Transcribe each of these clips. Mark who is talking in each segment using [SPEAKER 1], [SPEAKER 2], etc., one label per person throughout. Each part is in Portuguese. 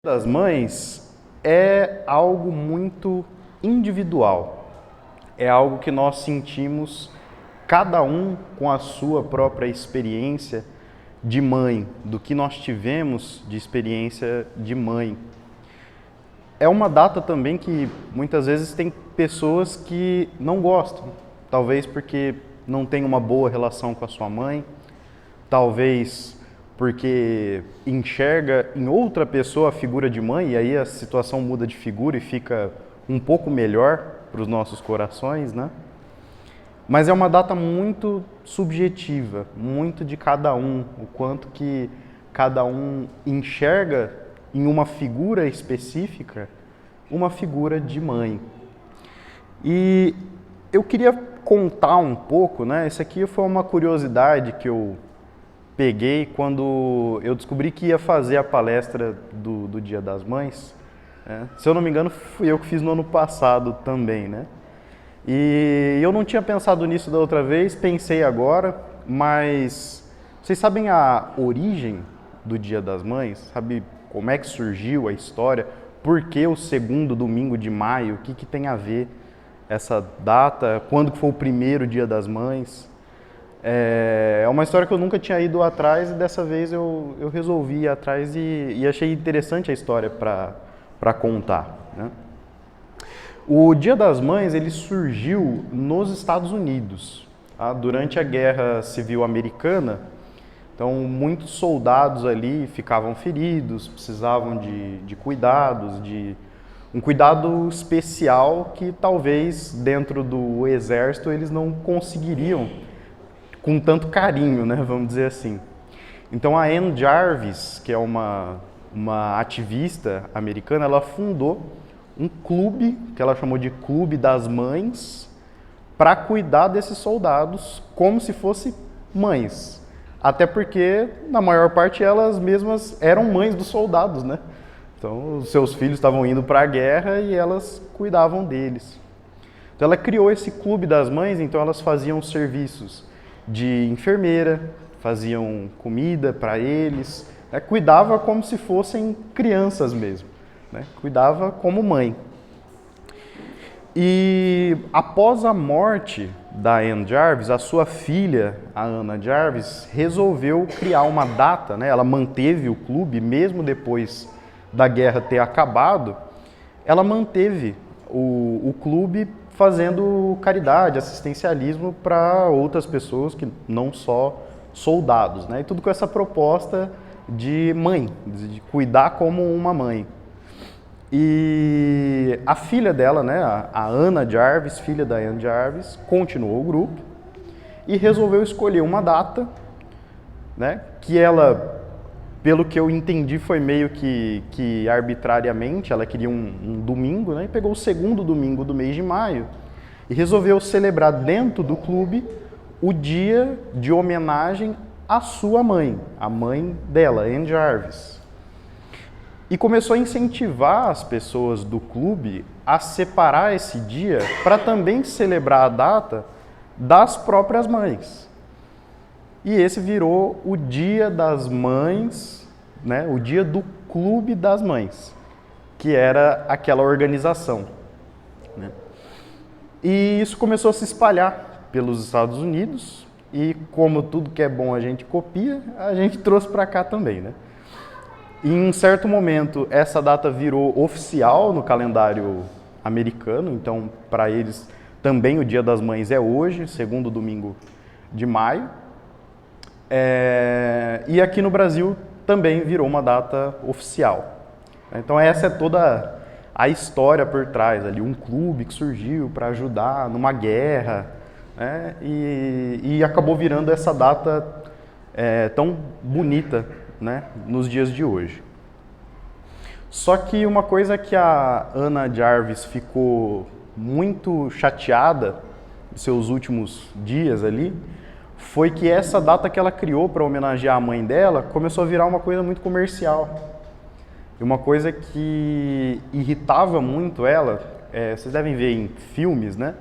[SPEAKER 1] Das mães é algo muito individual, é algo que nós sentimos cada um com a sua própria experiência de mãe, do que nós tivemos de experiência de mãe. É uma data também que muitas vezes tem pessoas que não gostam, talvez porque não tem uma boa relação com a sua mãe, talvez porque enxerga em outra pessoa a figura de mãe e aí a situação muda de figura e fica um pouco melhor para os nossos corações, né? Mas é uma data muito subjetiva, muito de cada um, o quanto que cada um enxerga em uma figura específica, uma figura de mãe. E eu queria contar um pouco, né? Isso aqui foi uma curiosidade que eu peguei quando eu descobri que ia fazer a palestra do Dia das Mães. Né? Se eu não me engano, fui eu que fiz no ano passado também, né? E eu não tinha pensado nisso da outra vez, pensei agora, mas vocês sabem a origem do Dia das Mães? Sabe como é que surgiu a história? Por que o segundo domingo de maio? O que tem a ver essa data? Quando que foi o primeiro Dia das Mães? É uma história que eu nunca tinha ido atrás e dessa vez eu resolvi ir atrás e achei interessante a história para contar, né? O Dia das Mães ele surgiu nos Estados Unidos, tá? Durante a Guerra Civil Americana. Então, muitos soldados ali ficavam feridos, precisavam de cuidados, de um cuidado especial que talvez dentro do exército eles não conseguiriam com tanto carinho, né, vamos dizer assim. Então a Ann Jarvis, que é uma ativista americana, ela fundou um clube, que ela chamou de Clube das Mães, para cuidar desses soldados como se fossem mães. Até porque, na maior parte, elas mesmas eram mães dos soldados, né? Então, os seus filhos estavam indo para a guerra e elas cuidavam deles. Então, ela criou esse Clube das Mães, então elas faziam serviços de enfermeira, faziam comida para eles, né? Cuidava como se fossem crianças mesmo, né? Cuidava como mãe. E após a morte da Ann Jarvis, a sua filha, a Anna Jarvis, resolveu criar uma data, né? Ela manteve o clube, mesmo depois da guerra ter acabado, ela manteve o clube fazendo caridade, assistencialismo para outras pessoas que não só soldados, né? E tudo com essa proposta de mãe, de cuidar como uma mãe. E a filha dela, né, a Anna Jarvis, filha da Ann Jarvis, continuou o grupo e resolveu escolher uma data, né, que ela, pelo que eu entendi, foi meio que arbitrariamente, ela queria um domingo, né, e pegou o segundo domingo do mês de maio e resolveu celebrar dentro do clube o dia de homenagem à sua mãe, a mãe dela, Ann Jarvis. E começou a incentivar as pessoas do clube a separar esse dia para também celebrar a data das próprias mães. E esse virou o Dia das Mães, né? O Dia do Clube das Mães, que era aquela organização, né? E isso começou a se espalhar pelos Estados Unidos e como tudo que é bom a gente copia, a gente trouxe para cá também, né? E em um certo momento, essa data virou oficial no calendário americano, então para eles também o Dia das Mães é hoje, segundo domingo de maio. E aqui no Brasil também virou uma data oficial. Então essa é toda a história por trás ali, um clube que surgiu para ajudar numa guerra, né? E acabou virando essa data tão bonita, né, nos dias de hoje. Só que uma coisa que a Anna Jarvis ficou muito chateada nos seus últimos dias ali, foi que essa data que ela criou para homenagear a mãe dela começou a virar uma coisa muito comercial. E uma coisa que irritava muito ela, vocês devem ver em filmes, né?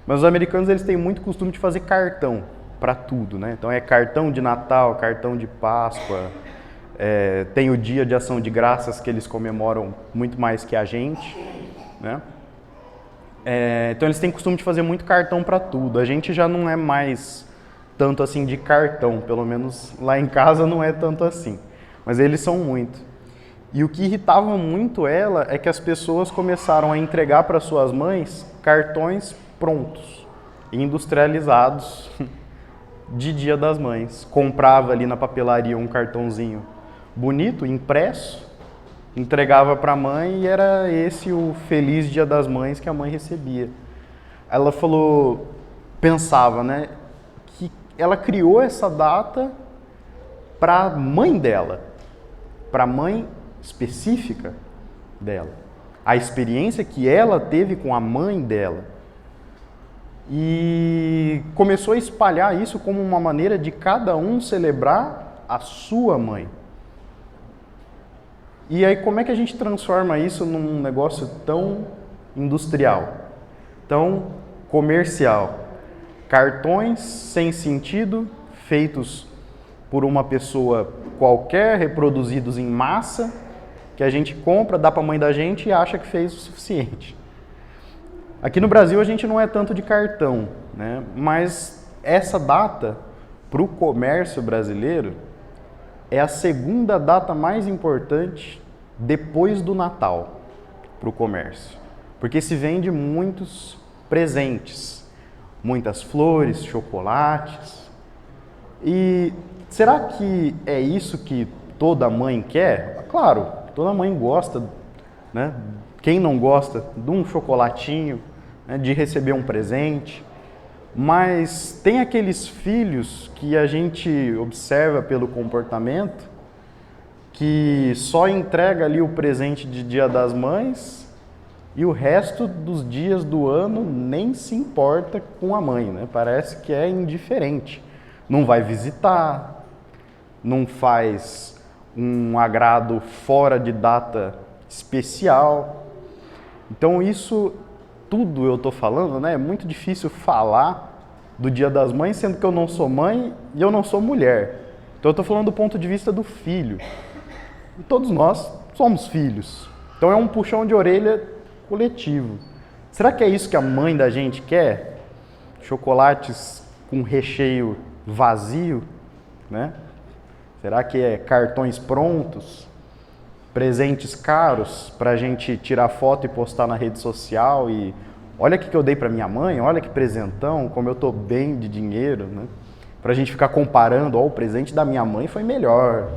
[SPEAKER 1] Mas os americanos eles têm muito costume de fazer cartão para tudo, né? Então é cartão de Natal, cartão de Páscoa, Tem o Dia de Ação de Graças, que eles comemoram muito mais que a gente, né? Então eles têm costume de fazer muito cartão para tudo. A gente já não é mais tanto assim de cartão, pelo menos lá em casa não é tanto assim. Mas eles são muito. E o que irritava muito ela é que as pessoas começaram a entregar para suas mães cartões prontos, industrializados, de Dia das Mães. Comprava ali na papelaria um cartãozinho bonito, impresso, entregava para a mãe e era esse o feliz Dia das Mães que a mãe recebia. Ela falou, pensava, né, que ela criou essa data para a mãe dela, para a mãe específica dela, a experiência que ela teve com a mãe dela. E começou a espalhar isso como uma maneira de cada um celebrar a sua mãe. E aí como é que a gente transforma isso num negócio tão industrial, tão comercial? Cartões sem sentido, feitos por uma pessoa qualquer, reproduzidos em massa, que a gente compra, dá para a mãe da gente e acha que fez o suficiente. Aqui no Brasil a gente não é tanto de cartão, né? Mas essa data, para o comércio brasileiro, é a segunda data mais importante depois do Natal para o comércio. Porque se vende muitos presentes, muitas flores, chocolates. E será que é isso que toda mãe quer? Claro, toda mãe gosta, né? Quem não gosta de um chocolatinho, né, de receber um presente? Mas tem aqueles filhos que a gente observa pelo comportamento que só entrega ali o presente de Dia das Mães e o resto dos dias do ano nem se importa com a mãe, né? Parece que é indiferente. Não vai visitar, não faz um agrado fora de data especial. Então isso tudo eu estou falando, né? É muito difícil falar do Dia das Mães, sendo que eu não sou mãe e eu não sou mulher. Então eu estou falando do ponto de vista do filho. E todos nós somos filhos. Então é um puxão de orelha coletivo. Será que é isso que a mãe da gente quer? Chocolates com recheio vazio, né? Será que é cartões prontos? Presentes caros para a gente tirar foto e postar na rede social e olha o que eu dei para minha mãe, olha que presentão, como eu estou bem de dinheiro, né? Para a gente ficar comparando, o presente da minha mãe foi melhor.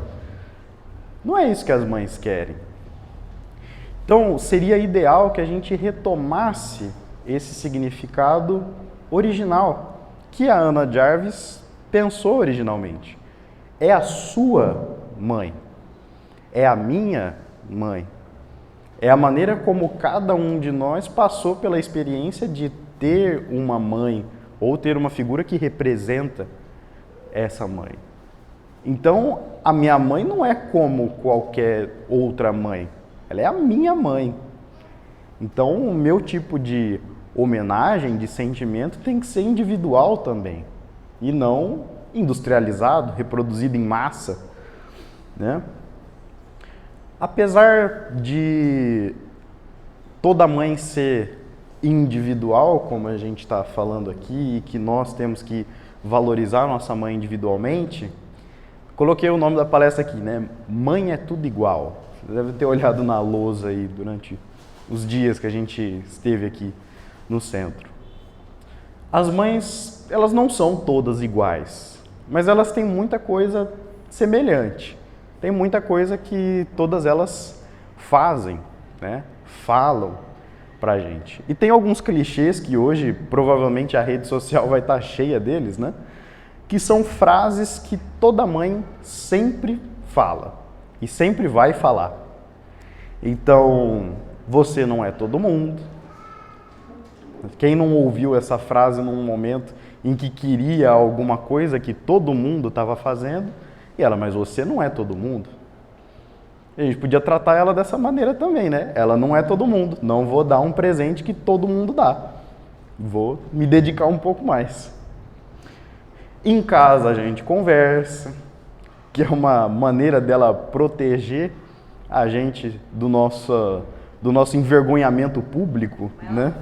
[SPEAKER 1] Não é isso que as mães querem. Então, seria ideal que a gente retomasse esse significado original que a Ana Jarvis pensou originalmente. É a sua mãe. É a minha mãe. É a maneira como cada um de nós passou pela experiência de ter uma mãe ou ter uma figura que representa essa mãe. Então, a minha mãe não é como qualquer outra mãe. Ela é a minha mãe. Então, o meu tipo de homenagem, de sentimento, tem que ser individual também. E não industrializado, reproduzido em massa, né? Apesar de toda mãe ser individual, como a gente está falando aqui, e que nós temos que valorizar nossa mãe individualmente, coloquei o nome da palestra aqui, né? Mãe é tudo igual. Você deve ter olhado na lousa aí durante os dias que a gente esteve aqui no centro. As mães, elas não são todas iguais, mas elas têm muita coisa semelhante. Tem muita coisa que todas elas fazem, né? Falam pra gente. E tem alguns clichês que hoje, provavelmente, a rede social vai estar cheia deles, né? Que são frases que toda mãe sempre fala e sempre vai falar. Então, você não é todo mundo. Quem não ouviu essa frase num momento em que queria alguma coisa que todo mundo estava fazendo, e ela, mas você não é todo mundo. E a gente podia tratar ela dessa maneira também, né? Ela não é todo mundo. Não vou dar um presente que todo mundo dá. Vou me dedicar um pouco mais. Em casa a gente conversa, que é uma maneira dela proteger a gente do nosso envergonhamento público, né?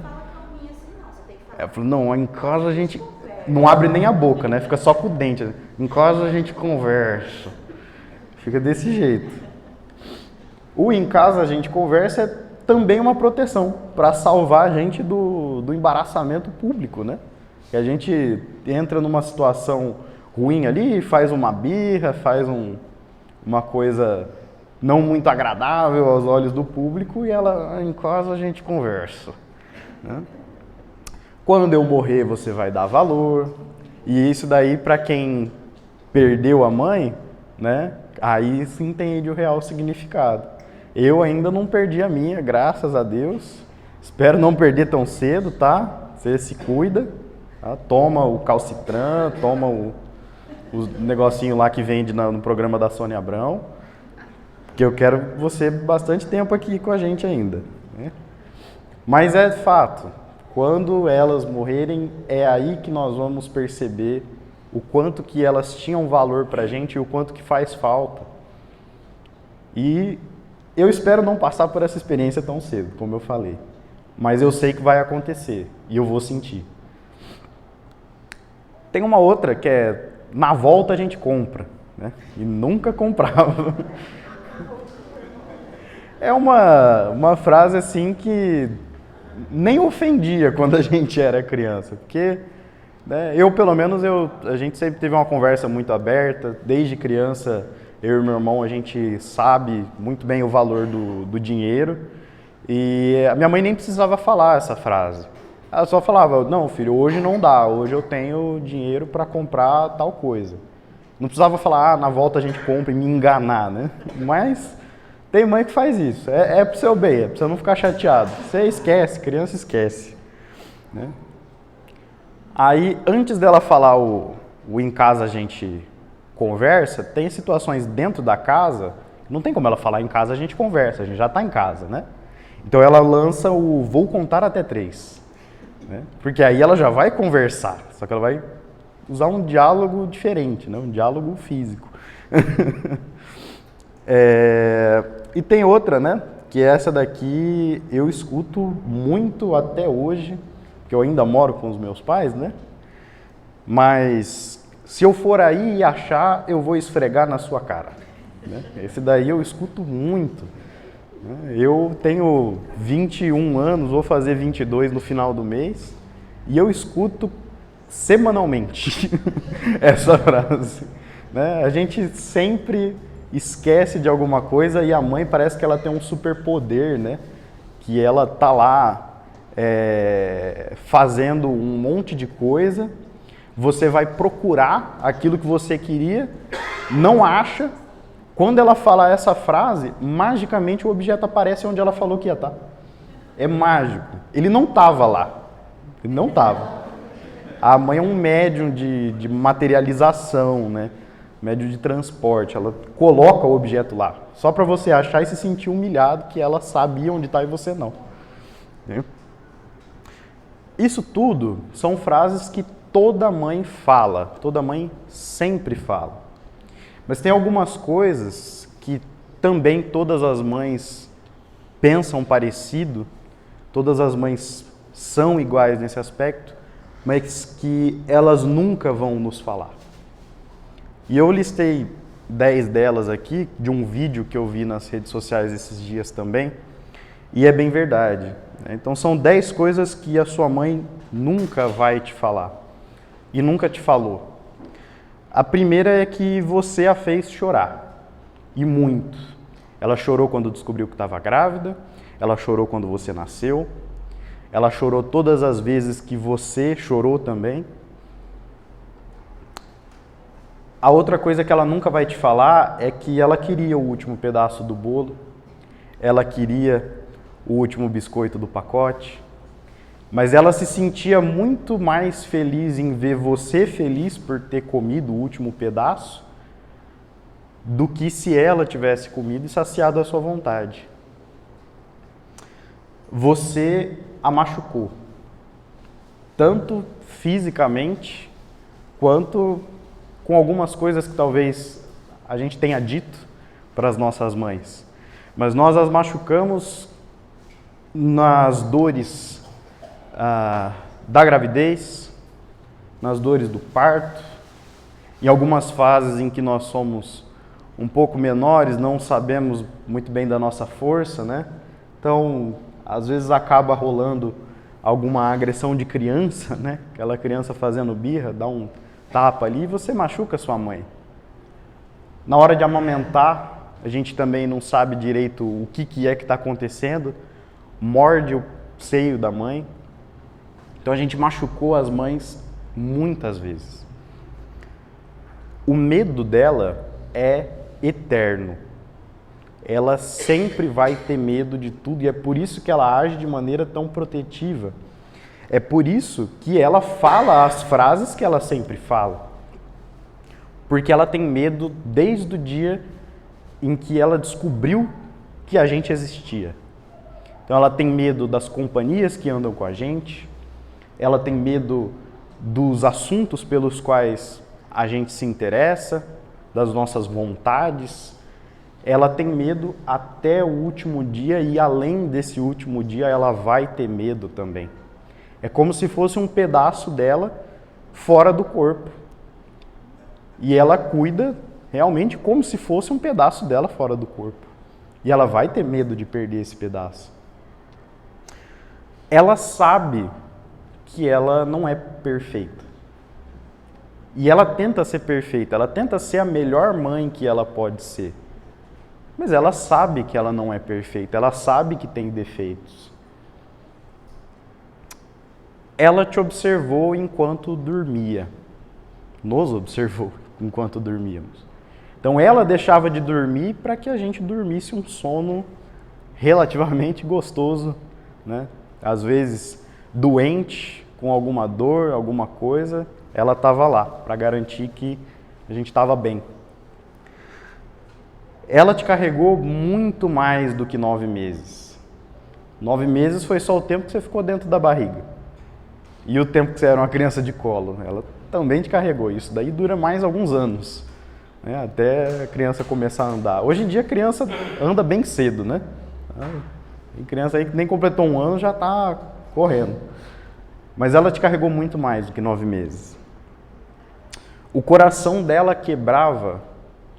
[SPEAKER 1] Ela falou, não, em casa a gente não abre nem a boca, né? Fica só com o dente. Em casa a gente conversa. Fica desse jeito. O em casa a gente conversa é também uma proteção para salvar a gente do embaraçamento público, né? Que a gente entra numa situação ruim ali, faz uma birra, faz uma coisa não muito agradável aos olhos do público e em casa a gente conversa, né? Quando eu morrer você vai dar valor, e isso daí para quem perdeu a mãe, né? Aí se entende o real significado. Eu ainda não perdi a minha, graças a Deus. Espero não perder tão cedo, tá? Você se cuida, tá? Toma o calcitran, toma o negocinho lá que vende no programa da Sônia Abrão, que eu quero você bastante tempo aqui com a gente ainda, né? Mas é fato, quando elas morrerem, é aí que nós vamos perceber o quanto que elas tinham valor pra gente e o quanto que faz falta. E eu espero não passar por essa experiência tão cedo, como eu falei. Mas eu sei que vai acontecer e eu vou sentir. Tem uma outra que é, na volta a gente compra, né? E nunca comprava. É uma frase assim que nem ofendia quando a gente era criança. Porque, né, eu pelo menos, a gente sempre teve uma conversa muito aberta, desde criança. Eu e meu irmão, a gente sabe muito bem o valor do dinheiro. E a minha mãe nem precisava falar essa frase. Ela só falava, não filho, hoje não dá, hoje eu tenho dinheiro para comprar tal coisa. Não precisava falar, na volta a gente compra e me enganar, né? Mas tem mãe que faz isso, é pro seu bem, é pra você não ficar chateado. Você esquece, criança esquece, né? Aí, antes dela falar o em casa a gente conversa, tem situações dentro da casa, não tem como ela falar em casa a gente conversa, a gente já está em casa, né? Então ela lança o vou contar até 3, né? Porque aí ela já vai conversar, só que ela vai usar um diálogo diferente, né? Um diálogo físico. E tem outra, né? Que essa daqui eu escuto muito até hoje, que eu ainda moro com os meus pais, né? Mas se eu for aí e achar, eu vou esfregar na sua cara, né? Esse daí eu escuto muito. Eu tenho 21 anos, vou fazer 22 no final do mês, e eu escuto semanalmente essa frase, né? A gente sempre esquece de alguma coisa e a mãe parece que ela tem um superpoder, né? Que ela tá lá fazendo um monte de coisa, você vai procurar aquilo que você queria, não acha. Quando ela fala essa frase, magicamente o objeto aparece onde ela falou que ia estar. É mágico. Ele não estava lá. Ele não estava. A mãe é um médium de materialização, né? Médium de transporte. Ela coloca o objeto lá. Só para você achar e se sentir humilhado que ela sabia onde está e você não. Isso tudo são frases que toda mãe fala. Toda mãe sempre fala. Mas tem algumas coisas que também todas as mães pensam parecido, todas as mães são iguais nesse aspecto, mas que elas nunca vão nos falar. E eu listei 10 delas aqui, de um vídeo que eu vi nas redes sociais esses dias também, e é bem verdade. Então são 10 coisas que a sua mãe nunca vai te falar, e nunca te falou. A primeira é que você a fez chorar, e muito. Ela chorou quando descobriu que estava grávida, ela chorou quando você nasceu, ela chorou todas as vezes que você chorou também. A outra coisa que ela nunca vai te falar é que ela queria o último pedaço do bolo, ela queria o último biscoito do pacote, mas ela se sentia muito mais feliz em ver você feliz por ter comido o último pedaço do que se ela tivesse comido e saciado a sua vontade. Você a machucou, tanto fisicamente quanto com algumas coisas que talvez a gente tenha dito para as nossas mães, mas nós as machucamos nas dores da gravidez, nas dores do parto, em algumas fases em que nós somos um pouco menores, não sabemos muito bem da nossa força, né? Então, às vezes acaba rolando alguma agressão de criança, né? Aquela criança fazendo birra, dá um tapa ali e você machuca sua mãe. Na hora de amamentar, a gente também não sabe direito o que é que está acontecendo, morde o seio da mãe. Então a gente machucou as mães muitas vezes. O medo dela é eterno. Ela sempre vai ter medo de tudo e é por isso que ela age de maneira tão protetiva. É por isso que ela fala as frases que ela sempre fala. Porque ela tem medo desde o dia em que ela descobriu que a gente existia. Então ela tem medo das companhias que andam com a gente, ela tem medo dos assuntos pelos quais a gente se interessa, das nossas vontades. Ela tem medo até o último dia e além desse último dia ela vai ter medo também. É como se fosse um pedaço dela fora do corpo. E ela cuida realmente como se fosse um pedaço dela fora do corpo. E ela vai ter medo de perder esse pedaço. Ela sabe que ela não é perfeita. E ela tenta ser perfeita, ela tenta ser a melhor mãe que ela pode ser. Mas ela sabe que ela não é perfeita, ela sabe que tem defeitos. Ela te observou enquanto dormia. Nos observou enquanto dormíamos. Então ela deixava de dormir para que a gente dormisse um sono relativamente gostoso, né? Às vezes doente, com alguma dor, alguma coisa, ela estava lá para garantir que a gente estava bem. Ela te carregou muito mais do que 9 meses. 9 meses foi só o tempo que você ficou dentro da barriga. E o tempo que você era uma criança de colo. Ela também te carregou. Isso daí dura mais alguns anos, né? Até a criança começar a andar. Hoje em dia a criança anda bem cedo, né? Tem criança aí que nem completou um ano já está correndo. Mas ela te carregou muito mais do que 9 meses. O coração dela quebrava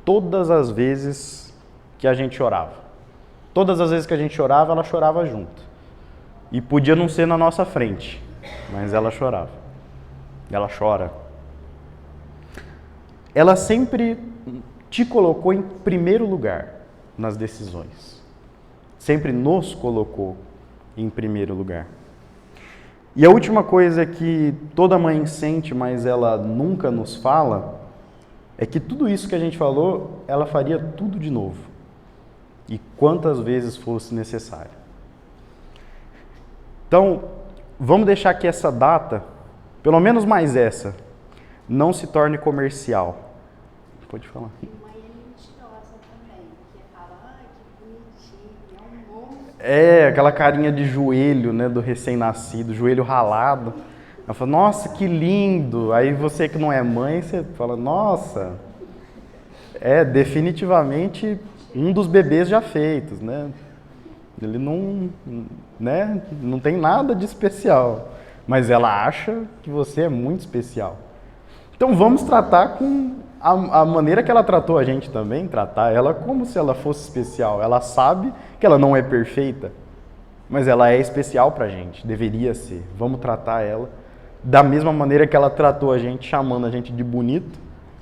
[SPEAKER 1] todas as vezes que a gente chorava. Todas as vezes que a gente chorava, ela chorava junto. E podia não ser na nossa frente, mas ela chorava. Ela chora. Ela sempre te colocou em primeiro lugar nas decisões. Sempre nos colocou em primeiro lugar. E a última coisa que toda mãe sente, mas ela nunca nos fala, é que tudo isso que a gente falou, ela faria tudo de novo. E quantas vezes fosse necessário. Então, vamos deixar que essa data, pelo menos mais essa, não se torne comercial. Pode falar.
[SPEAKER 2] Mãe é mentirosa também, porque fala, que bonitinho, é um monstro.
[SPEAKER 1] É, aquela carinha de joelho, né, do recém-nascido, joelho ralado. Ela fala, nossa, que lindo. Aí você que não é mãe, você fala, nossa, é definitivamente um dos bebês já feitos, né? Ele não tem nada de especial, mas ela acha que você é muito especial. Então vamos tratar com a maneira que ela tratou a gente também, tratar ela como se ela fosse especial. Ela sabe que ela não é perfeita, mas ela é especial pra gente, deveria ser. Vamos tratar ela da mesma maneira que ela tratou a gente, chamando a gente de bonito,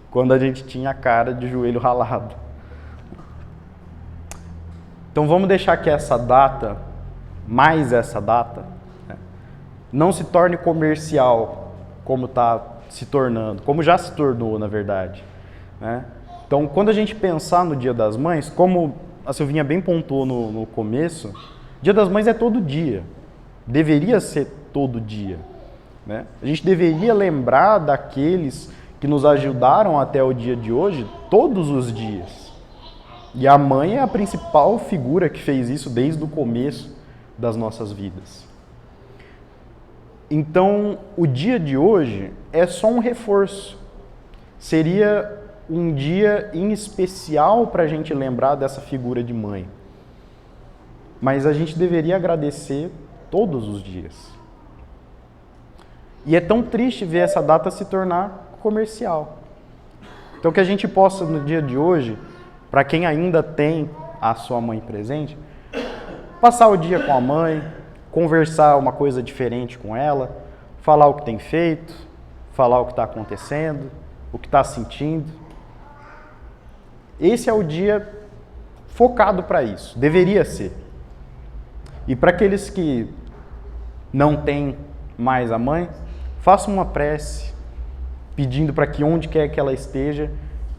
[SPEAKER 1] quando a gente tinha a cara de joelho ralado. Então vamos deixar que essa data, mais essa data, né, não se torne comercial como está se tornando, como já se tornou, na verdade, né? Então, quando a gente pensar no Dia das Mães, como a Silvinha bem pontuou no começo, Dia das Mães é todo dia, deveria ser todo dia, né? A gente deveria lembrar daqueles que nos ajudaram até o dia de hoje, todos os dias. E a mãe é a principal figura que fez isso desde o começo das nossas vidas. Então, o dia de hoje é só um reforço. Seria um dia em especial para a gente lembrar dessa figura de mãe. Mas a gente deveria agradecer todos os dias. E é tão triste ver essa data se tornar comercial. Então que a gente possa, no dia de hoje, para quem ainda tem a sua mãe presente, passar o dia com a mãe, conversar uma coisa diferente com ela, falar o que tem feito, falar o que está acontecendo, o que está sentindo. Esse é o dia focado para isso, deveria ser. E para aqueles que não têm mais a mãe, faça uma prece, pedindo para que onde quer que ela esteja,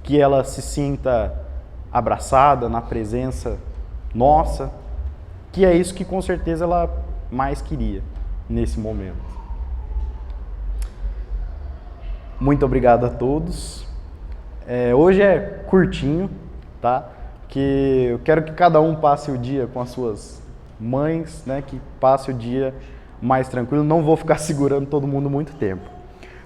[SPEAKER 1] que ela se sinta abraçada na presença nossa, que é isso que com certeza ela mais queria nesse momento. Muito obrigado a todos. Hoje é curtinho, tá? Que eu quero que cada um passe o dia com as suas mães, né? Que passe o dia mais tranquilo. Não vou ficar segurando todo mundo muito tempo.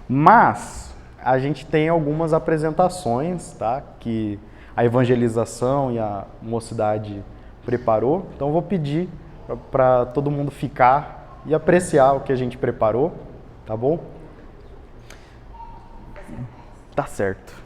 [SPEAKER 1] Mas a gente tem algumas apresentações, tá? Que a evangelização e a mocidade preparou. Então eu vou pedir para todo mundo ficar e apreciar o que a gente preparou, tá bom? Tá certo.